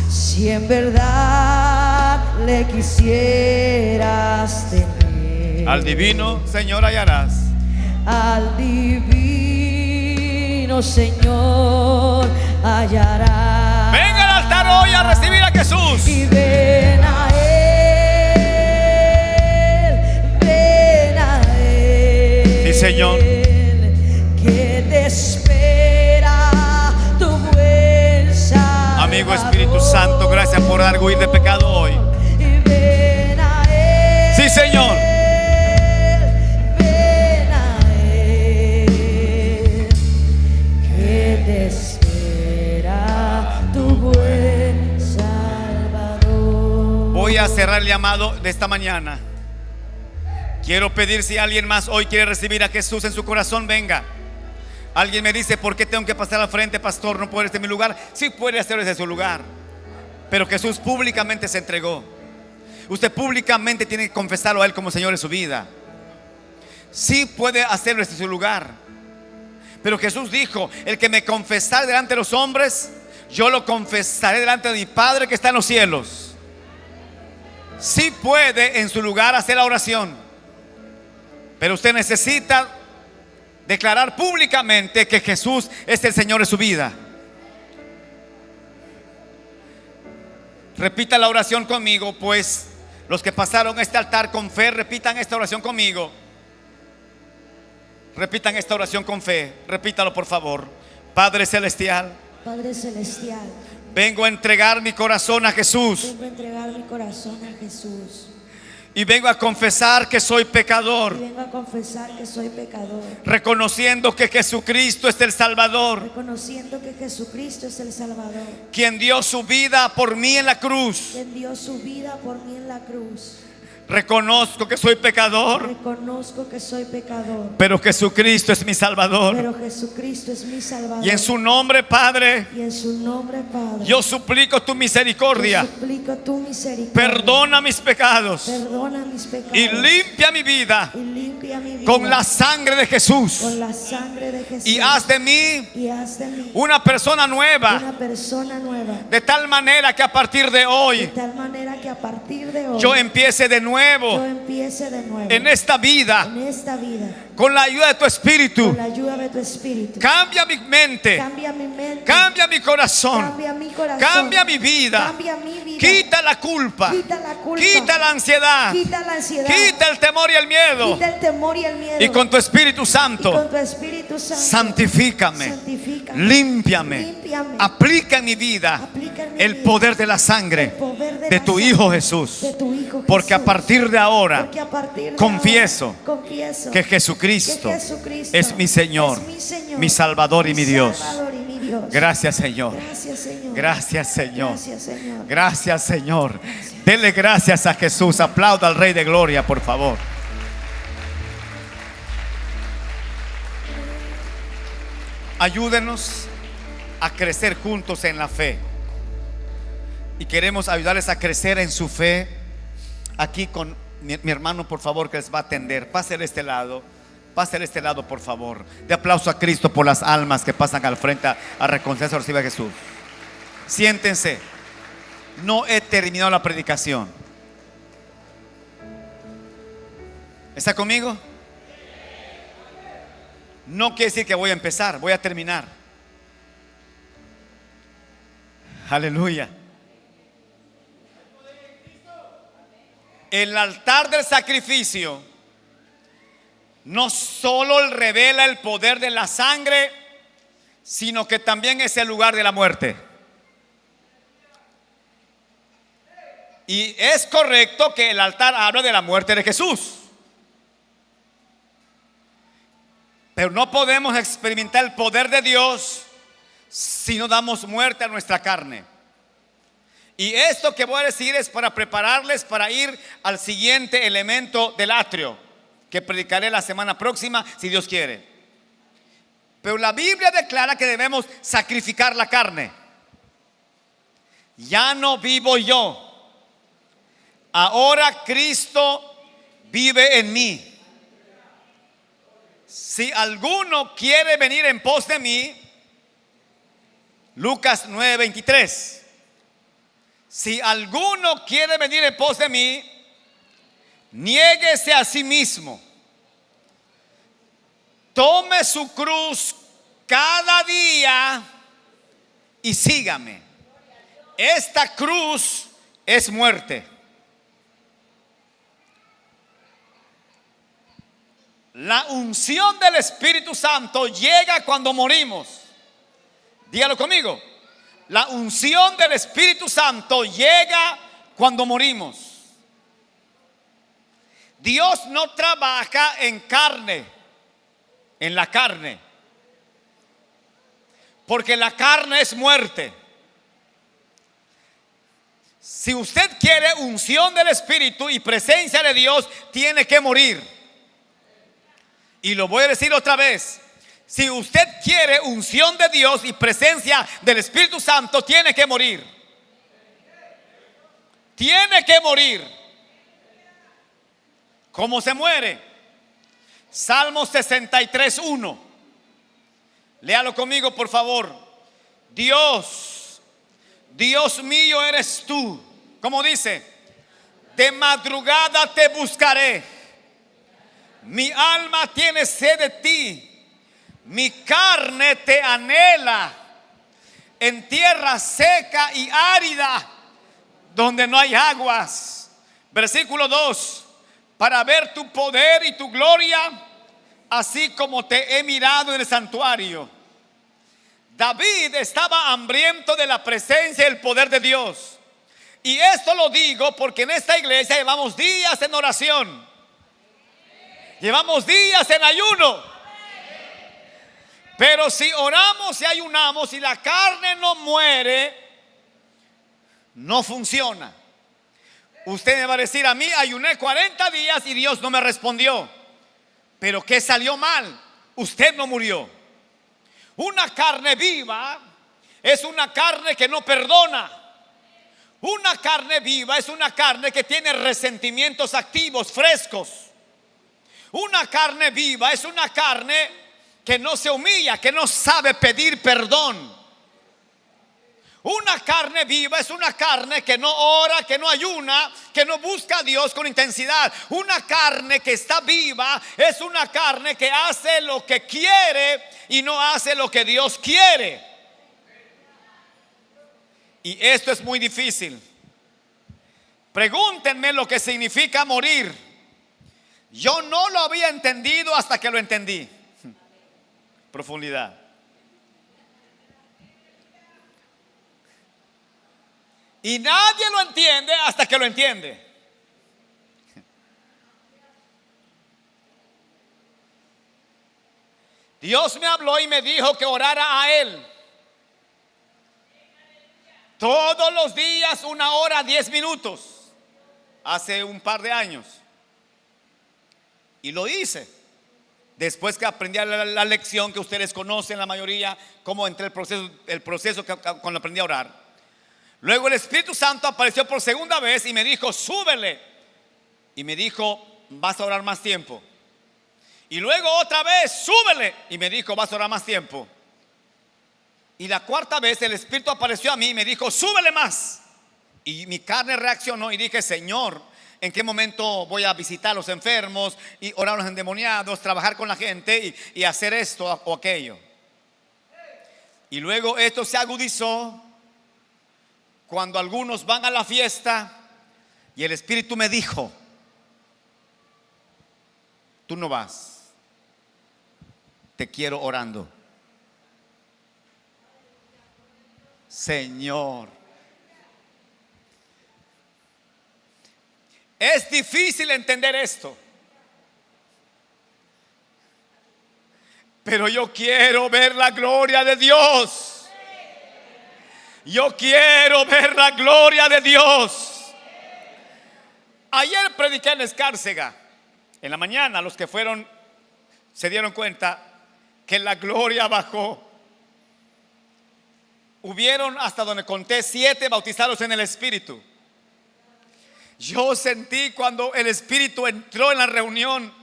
si en verdad le quisieras tener. Al divino Señor hallarás. Al divino Señor hallarás. Venga al altar hoy a recibir a Jesús. Y ven a Él, ven a Él. Sí, Señor. Que te espera tu buen Salvador. Amigo Espíritu Santo, gracias por arguir de pecado hoy. Y ven a Él. Sí, Señor. Ven a Él, que te espera tu buen Salvador. Voy a cerrar el llamado de esta mañana. Quiero pedir, si alguien más hoy quiere recibir a Jesús en su corazón, venga. Alguien me dice, ¿por qué tengo que pasar al frente, pastor? ¿No puede estar en mi lugar? Sí puede hacerlo desde su lugar, pero Jesús públicamente se entregó. Usted públicamente tiene que confesarlo a Él como Señor de su vida. Sí puede hacerlo desde su lugar, pero Jesús dijo: el que me confesare delante de los hombres, yo lo confesaré delante de mi Padre que está en los cielos. Sí puede en su lugar hacer la oración, pero usted necesita declarar públicamente que Jesús es el Señor de su vida. Repita la oración conmigo, pues los que pasaron este altar con fe, repitan esta oración conmigo. Repitan esta oración con fe. Repítalo, por favor. Padre celestial, Padre celestial, vengo a entregar mi corazón a Jesús. vengo a entregar mi corazón a Jesús. Y vengo a confesar que soy Y pecador, vengo a confesar que soy pecador, reconociendo que Jesucristo es el Salvador, reconociendo que Jesucristo es el Salvador, quien dio su vida por mí en la cruz. quien dio su vida por mí en la cruz. Reconozco que soy pecador, Reconozco que soy pecador, pero Jesucristo es mi Salvador. pero Jesucristo es mi Salvador. Y en su nombre, Padre, Y en su nombre, Padre, yo suplico tu misericordia. yo suplico tu misericordia. Perdona mis pecados Perdona mis pecados y limpia mi vida y limpia mi vida con la sangre de Jesús. con la sangre de Jesús. Y haz de mí Y haz de mí una persona nueva, una persona nueva, de tal manera que a partir de de hoy tal manera que a partir de hoy yo empiece de nuevo yo empiece de nuevo en esta vida en esta vida, con la ayuda de tu Espíritu. con la ayuda de tu Espíritu. Cambia mi mente, Cambia mi mente, cambia mi corazón, cambia mi corazón, cambia mi vida. cambia mi vida. vida. Quita la culpa. Quita la culpa. Quita la ansiedad. Quita la ansiedad. Quita el temor y el miedo. Quita el temor y el miedo. Y con tu Espíritu Y Santo, con tu Espíritu Santo. santifícame, Santifícame. límpiame, Límpiame. aplica en mi vida Aplica en mi el vida poder de la sangre el poder de la tu sangre Hijo Jesús. de tu Hijo Porque a Jesús. partir de ahora Porque a partir de confieso ahora, confieso que Jesucristo que Jesucristo es mi Señor, es mi Señor, mi Salvador y mi Dios. Salvador y mi Dios. Gracias, Señor. Gracias, Señor. Gracias, Señor. Gracias, Señor. Gracias, Señor. Dele gracias a Jesús. Aplauda al Rey de Gloria, por favor. Ayúdenos a crecer juntos en la fe. Y queremos ayudarles a crecer en su fe. Aquí con mi hermano, por favor, que les va a atender. Pase de este lado. Pase de este lado, por favor. De aplauso a Cristo por las almas que pasan al frente a reconciliarse a recibir a Jesús. Siéntense. No he terminado la predicación. ¿Está conmigo? No quiere decir que voy a empezar, voy a terminar. Aleluya. El altar del sacrificio no solo revela el poder de la sangre, sino que también es el lugar de la muerte. Y es correcto que el altar habla de la muerte de Jesús. Pero no podemos experimentar el poder de Dios si no damos muerte a nuestra carne. Y esto que voy a decir es para prepararles para ir al siguiente elemento del atrio, que predicaré la semana próxima, si Dios quiere. Pero la Biblia declara que debemos sacrificar la carne. Ya no vivo yo. Ahora Cristo vive en mí. Si alguno quiere venir en pos de mí, Lucas 9:23. Si alguno quiere venir en pos de mí, niéguese a sí mismo. Tome su cruz cada día y sígame. Esta cruz es muerte. La unción del Espíritu Santo llega cuando morimos. Dígalo conmigo. La unción del Espíritu Santo llega cuando morimos. Dios no trabaja en carne, en la carne, porque la carne es muerte. Si usted quiere unción del Espíritu y presencia de Dios, tiene que morir. Y lo voy a decir otra vez. Si usted quiere unción de Dios y presencia del Espíritu Santo, tiene que morir. Tiene que morir. ¿Cómo se muere? Salmo 63:1. Léalo conmigo, por favor. Dios, Dios mío eres tú. ¿Cómo dice? De madrugada te buscaré. Mi alma tiene sed de ti, mi carne te anhela en tierra seca y árida, donde no hay aguas. Versículo 2: para ver tu poder y tu gloria, así como te he mirado en el santuario. David estaba hambriento de la presencia y el poder de Dios. Y esto lo digo porque en esta iglesia llevamos días en oración. Llevamos días en ayuno. Pero si oramos y ayunamos y la carne no muere, no funciona. Usted me va a decir: a mí ayuné 40 días y Dios no me respondió. Pero ¿qué salió mal? Usted no murió. Una carne viva es una carne que no perdona. Una carne viva es una carne que tiene resentimientos activos, frescos. Una carne viva es una carne que no se humilla, que no sabe pedir perdón. Una carne viva es una carne que no ora, que no ayuna, que no busca a Dios con intensidad. Una carne que está viva es una carne que hace lo que quiere y no hace lo que Dios quiere. Y esto es muy difícil. Pregúntenme lo que significa morir. Yo no lo había entendido hasta que lo entendí. Profundidad. Y nadie lo entiende hasta que lo entiende. Dios me habló y me dijo que orara a Él todos los días, 1 hora, 10 minutos, hace un par de años. Y lo hice. Después que aprendí la lección que ustedes conocen, la mayoría, cómo entré el proceso cuando aprendí a orar. Luego el Espíritu Santo apareció por segunda vez y me dijo: súbele. Y me dijo: vas a orar más tiempo. Y luego otra vez: súbele. Y me dijo: vas a orar más tiempo. Y la cuarta vez el Espíritu apareció a mí y me dijo: súbele más. Y mi carne reaccionó y dije: Señor, ¿en qué momento voy a visitar a los enfermos y orar a los endemoniados, trabajar con la gente y hacer esto o aquello? Y luego esto se agudizó cuando algunos van a la fiesta y el Espíritu me dijo: tú no vas, te quiero orando. Señor, es difícil entender esto, pero yo quiero ver la gloria de Dios. Yo quiero ver la gloria de Dios. Ayer prediqué en Escárcega. En la mañana los que fueron se dieron cuenta que la gloria bajó. Hubieron, hasta donde conté, 7 bautizados en el Espíritu. Yo sentí cuando el Espíritu entró en la reunión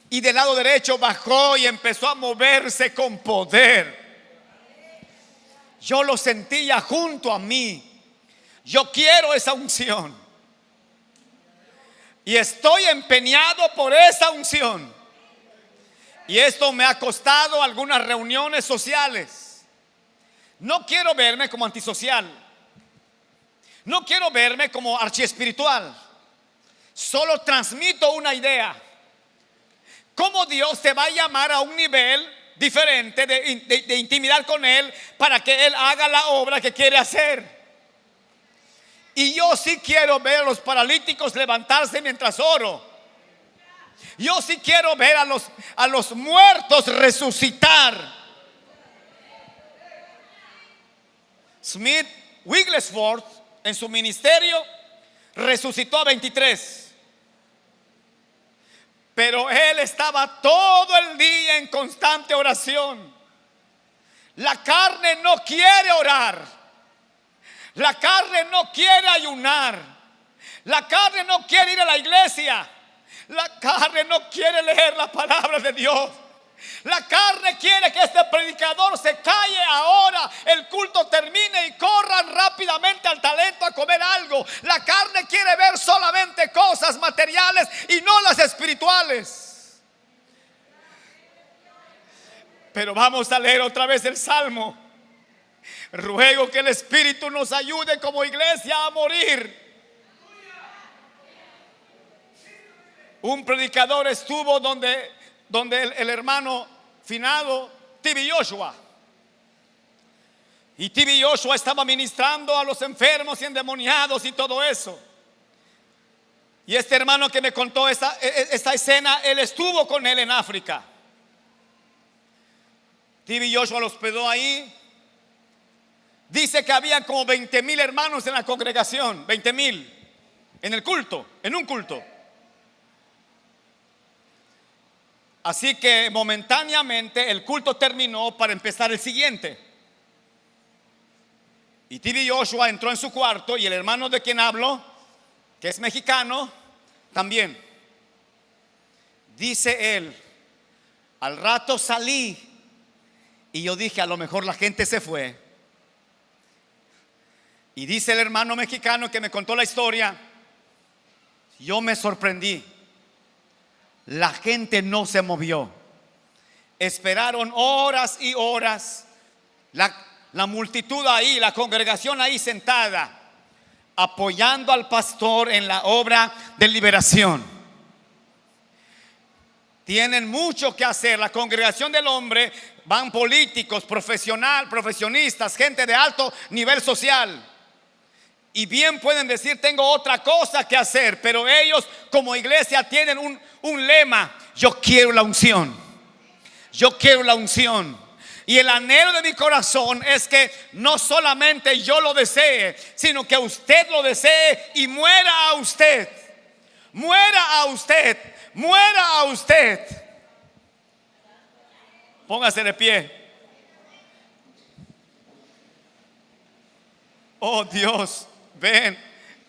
y del lado derecho bajó y empezó a moverse con poder. Yo lo sentía junto a mí. Yo quiero esa unción y estoy empeñado por esa unción. Y esto me ha costado algunas reuniones sociales. No quiero verme como antisocial. No quiero verme como archiespiritual. Solo transmito una idea: cómo Dios te va a llamar a un nivel diferente de intimidad con Él para que Él haga la obra que quiere hacer. Y yo sí quiero ver a los paralíticos levantarse mientras oro. Yo sí quiero ver a los muertos resucitar. Smith Wigglesworth en su ministerio resucitó a 23. Pero él estaba todo el día en constante oración. La carne no quiere orar. La carne no quiere ayunar. La carne no quiere ir a la iglesia. La carne no quiere leer la palabra de Dios. La carne quiere que este predicador se calle ahora, el culto termine y corran rápidamente al talento a comer algo. La carne quiere ver solamente cosas materiales y no las espirituales. Pero vamos a leer otra vez el Salmo. Ruego que el Espíritu nos ayude como iglesia a morir. Un predicador estuvo donde el hermano finado T.B. Joshua. Y T.B. Joshua estaba ministrando a los enfermos y endemoniados y todo eso. Y este hermano que me contó esta escena, él estuvo con él en África. T.B. Joshua los hospedó ahí. Dice que había como 20,000 hermanos en la congregación. 20,000 en el culto, en un culto. Así que momentáneamente el culto terminó para empezar el siguiente. Y T.B. Joshua entró en su cuarto y el hermano de quien hablo, que es mexicano, también. Dice él: al rato salí y yo dije, a lo mejor la gente se fue. Y dice el hermano mexicano que me contó la historia: yo me sorprendí. La gente no se movió. Esperaron horas y horas. La multitud ahí, la congregación ahí sentada, apoyando al pastor en la obra de liberación. Tienen mucho que hacer. La congregación del hombre van políticos, profesionistas, gente de alto nivel social. Y bien pueden decir, tengo otra cosa que hacer. Pero ellos como iglesia tienen un lema: yo quiero la unción. Yo quiero la unción. Y el anhelo de mi corazón es que no solamente yo lo desee, sino que usted lo desee y muera a usted. Muera a usted. Muera a usted. Póngase de pie. Oh Dios, ven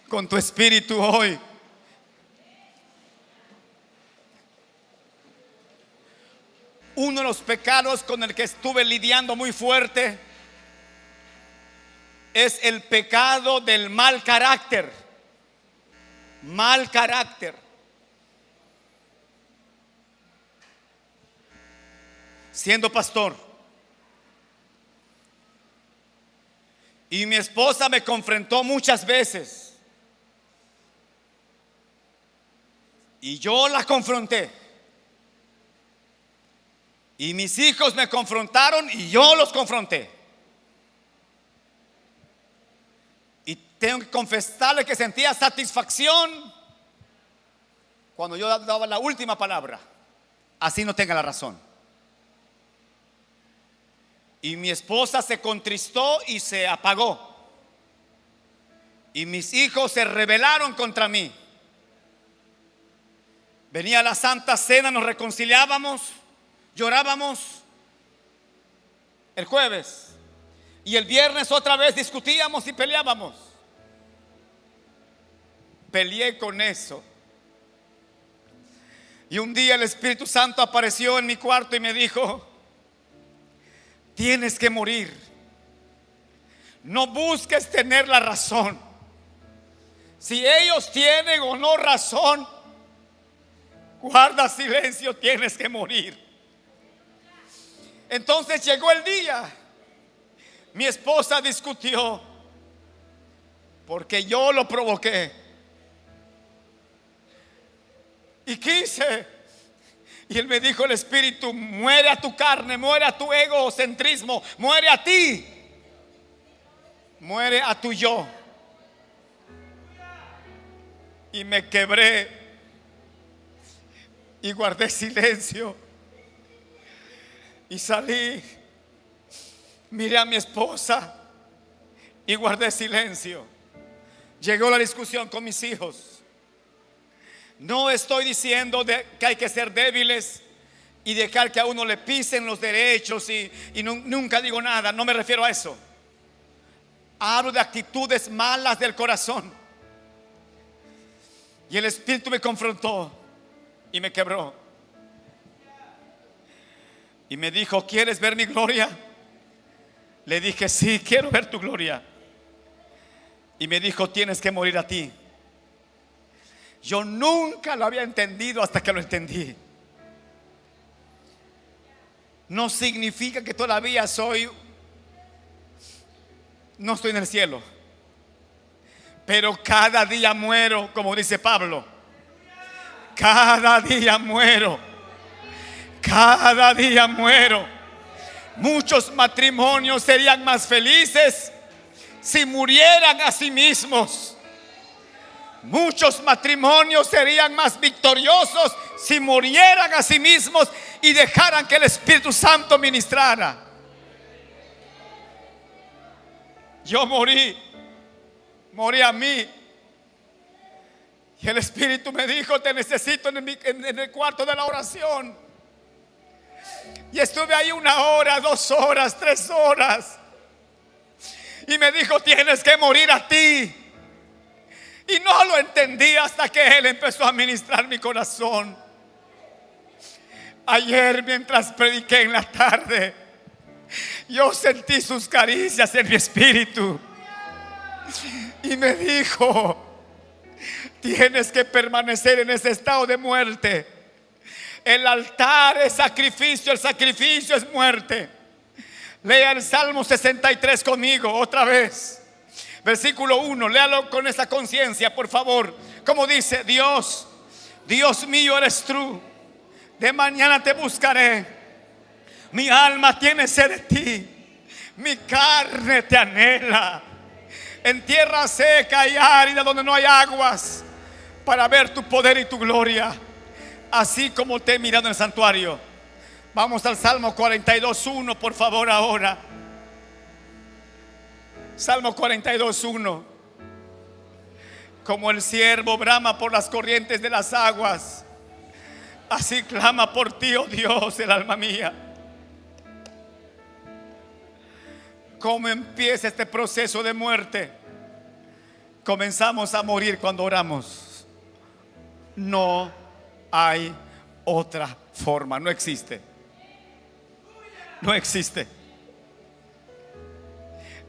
con tu espíritu hoy. Uno de los pecados con el que estuve lidiando muy fuerte es el pecado del mal carácter. Mal carácter. Siendo pastor, y mi esposa me confrontó muchas veces, y yo la confronté, y mis hijos me confrontaron y yo los confronté. Y tengo que confesarle que sentía satisfacción cuando yo daba la última palabra, así no tenga la razón. Y mi esposa se contristó y se apagó. Y mis hijos se rebelaron contra mí. Venía la Santa Cena, nos reconciliábamos, llorábamos el jueves. Y el viernes otra vez discutíamos y peleábamos. Peleé con eso. Y un día el Espíritu Santo apareció en mi cuarto y me dijo: tienes que morir. No busques tener la razón. Si ellos tienen o no razón, guarda silencio, tienes que morir. Entonces llegó el día. Mi esposa discutió porque yo lo provoqué. Y quise. Y él me dijo: el espíritu, muere a tu carne, muere a tu egocentrismo, muere a ti, muere a tu yo. Y me quebré y guardé silencio y salí, miré a mi esposa y guardé silencio. Llegó la discusión con mis hijos. No estoy diciendo que hay que ser débiles y dejar que a uno le pisen los derechos y nunca digo nada. No me refiero a eso. Hablo de actitudes malas del corazón. Y el Espíritu me confrontó y me quebró. Y me dijo: ¿quieres ver mi gloria? Le dije: sí, quiero ver tu gloria. Y me dijo: tienes que morir a ti. Yo nunca lo había entendido hasta que lo entendí. No significa que todavía no estoy en el cielo, pero cada día muero, como dice Pablo. Cada día muero. Cada día muero. Muchos matrimonios serían más felices si murieran a sí mismos. Muchos matrimonios serían más victoriosos si murieran a sí mismos y dejaran que el Espíritu Santo ministrara. Yo morí a mí. Y el Espíritu me dijo: te necesito en el cuarto de la oración. Y estuve ahí 1 hora, 2 horas, 3 horas. Y me dijo: tienes que morir a ti. Y no lo entendí hasta que Él empezó a ministrar mi corazón. Ayer, mientras prediqué en la tarde, yo sentí sus caricias en mi espíritu. Y me dijo: tienes que permanecer en ese estado de muerte. El altar es sacrificio, el sacrificio es muerte. Lea el Salmo 63 conmigo otra vez. Versículo 1, léalo con esa conciencia, por favor. Como dice: Dios, Dios mío eres tú, de mañana te buscaré. Mi alma tiene sed de ti, mi carne te anhela. En tierra seca y árida donde no hay aguas, para ver tu poder y tu gloria, así como te he mirado en el santuario. Vamos al Salmo 42:1, por favor, ahora. Salmo 42:1. Como el ciervo brama por las corrientes de las aguas, así clama por ti, oh Dios, el alma mía. ¿Cómo empieza este proceso de muerte? Comenzamos a morir cuando oramos. No hay otra forma, no existe. No existe.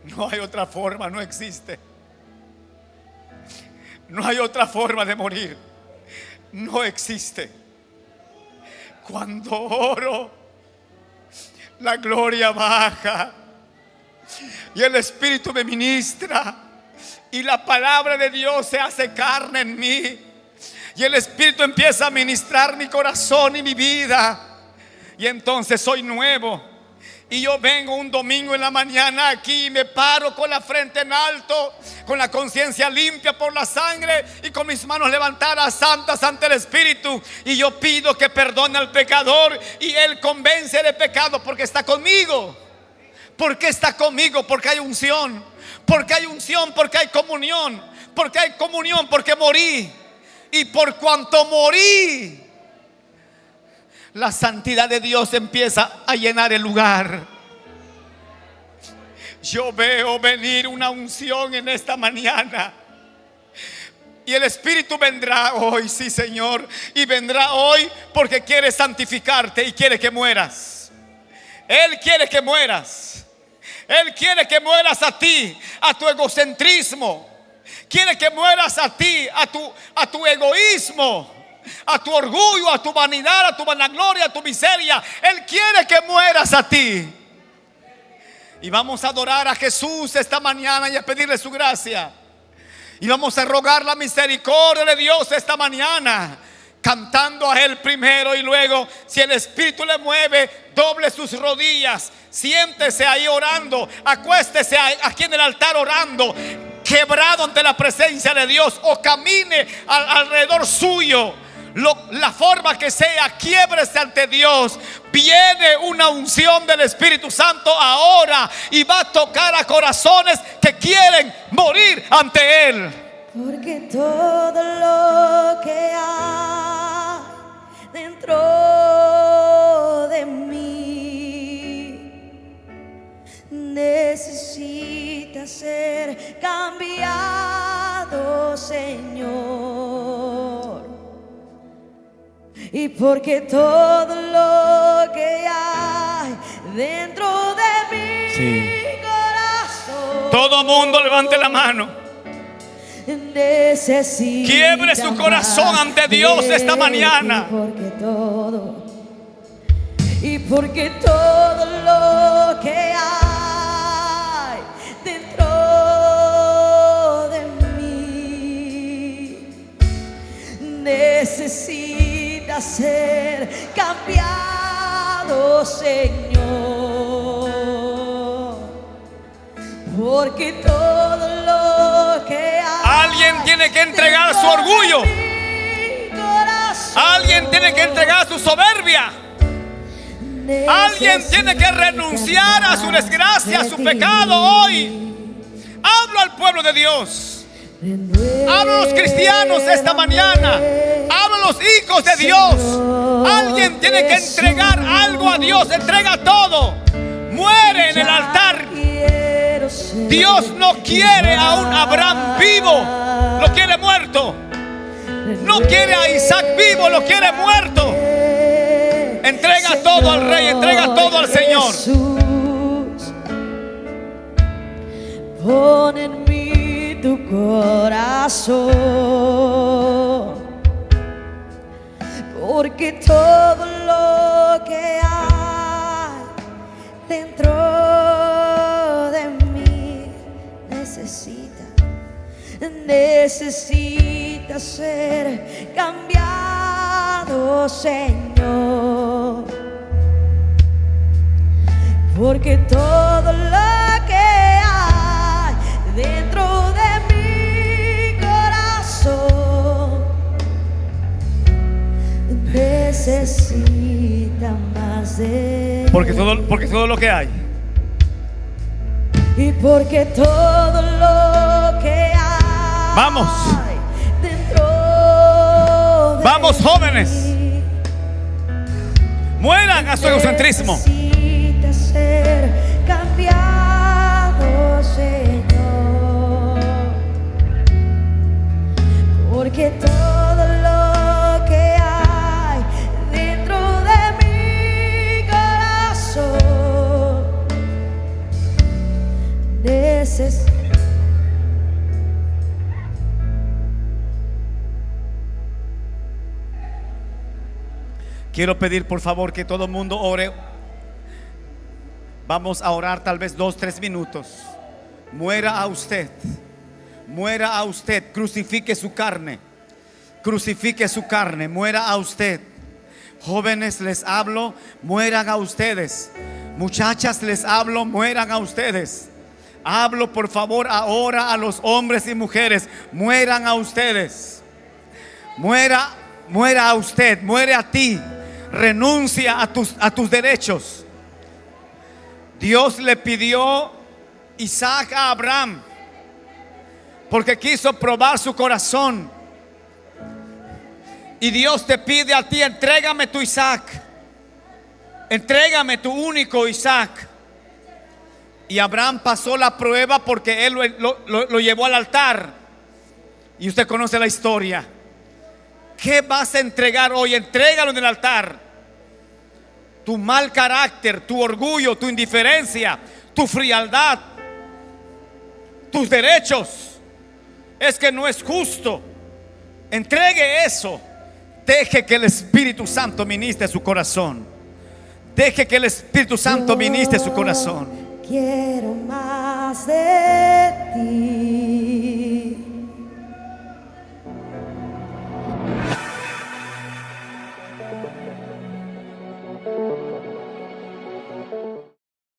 No hay otra forma, no existe. No hay otra forma de morir. No existe. Cuando oro, la gloria baja y el Espíritu me ministra, y la palabra de Dios se hace carne en mí, y el Espíritu empieza a ministrar mi corazón y mi vida, y entonces soy nuevo. Y yo vengo un domingo en la mañana aquí y me paro con la frente en alto, con la conciencia limpia por la sangre y con mis manos levantadas santas ante el Espíritu. Y yo pido que perdone al pecador, y Él convence de pecado porque está conmigo. ¿Por qué está conmigo? Porque hay unción. Porque hay unción, porque hay comunión. Porque hay comunión, porque morí. Y por cuanto morí, la santidad de Dios empieza a llenar el lugar. Yo veo venir una unción en esta mañana. Y el Espíritu vendrá hoy, sí, Señor. Y vendrá hoy porque quiere santificarte y quiere que mueras. Él quiere que mueras. Él quiere que mueras a ti, a tu egocentrismo. Quiere que mueras a ti, a tu egoísmo, a tu orgullo, a tu vanidad, a tu vanagloria, a tu miseria. Él quiere que mueras a ti. Y vamos a adorar a Jesús esta mañana y a pedirle su gracia. Y vamos a rogar la misericordia de Dios esta mañana, cantando a Él primero, y luego, si el Espíritu le mueve, doble sus rodillas, siéntese ahí orando, acuéstese aquí en el altar orando, quebrado ante la presencia de Dios, o camine alrededor suyo. La forma que sea, quiébrese ante Dios. Viene una unción del Espíritu Santo ahora y va a tocar a corazones que quieren morir ante Él. Porque todo lo que hay dentro de mí necesita ser cambiado, Señor. Y porque todo lo que hay dentro de mi corazón, todo mundo levante la mano. Necesita quiebre su corazón ante Dios esta mañana. Y porque todo lo que hay dentro de mí necesita ser cambiado, Señor. Porque todo lo que hay, alguien tiene que entregar su orgullo. Alguien tiene que entregar su soberbia. Alguien tiene que renunciar a su desgracia, a su pecado hoy. Hablo al pueblo de Dios. Hablo a los cristianos esta mañana. Hablo a los hijos de Dios. Alguien tiene que entregar algo a Dios. Entrega todo. Muere en el altar. Dios no quiere a un Abraham vivo, lo quiere muerto. No quiere a Isaac vivo, lo quiere muerto. Entrega todo al Rey, entrega todo al Señor. Pon en mí tu corazón, porque todo lo que hay dentro de mí necesita necesita ser cambiado, Señor, porque todo lo que hay dentro de mi corazón necesita más de Porque todo lo que hay. Y porque todo lo que hay Vamos. dentro de Vamos, mí jóvenes. Mueran a su egocentrismo. necesita ser cambiado, Señor, porque todo lo que hay dentro de mi corazón Quiero pedir por favor que todo el mundo ore. Vamos a orar tal vez 2-3 minutos. Muera a usted. Muera a usted. Crucifique su carne. Crucifique su carne. Muera a usted. Jóvenes, les hablo, mueran a ustedes. Muchachas, les hablo, mueran a ustedes. Hablo por favor ahora a los hombres y mujeres. Mueran a ustedes. Muera a usted. Muere a ti. Renuncia a tus derechos. Dios le pidió Isaac a Abraham porque quiso probar su corazón. Y Dios te pide a ti: entrégame tu Isaac. Entrégame tu único Isaac. Y Abraham pasó la prueba porque él lo llevó al altar. Y usted conoce la historia. ¿Qué vas a entregar hoy? Entrégalo en el altar. Tu mal carácter, tu orgullo, tu indiferencia, tu frialdad, tus derechos. Es que no es justo. Entregue eso. Deje que el Espíritu Santo ministre su corazón. Deje que el Espíritu Santo ministre su corazón. Quiero más de ti.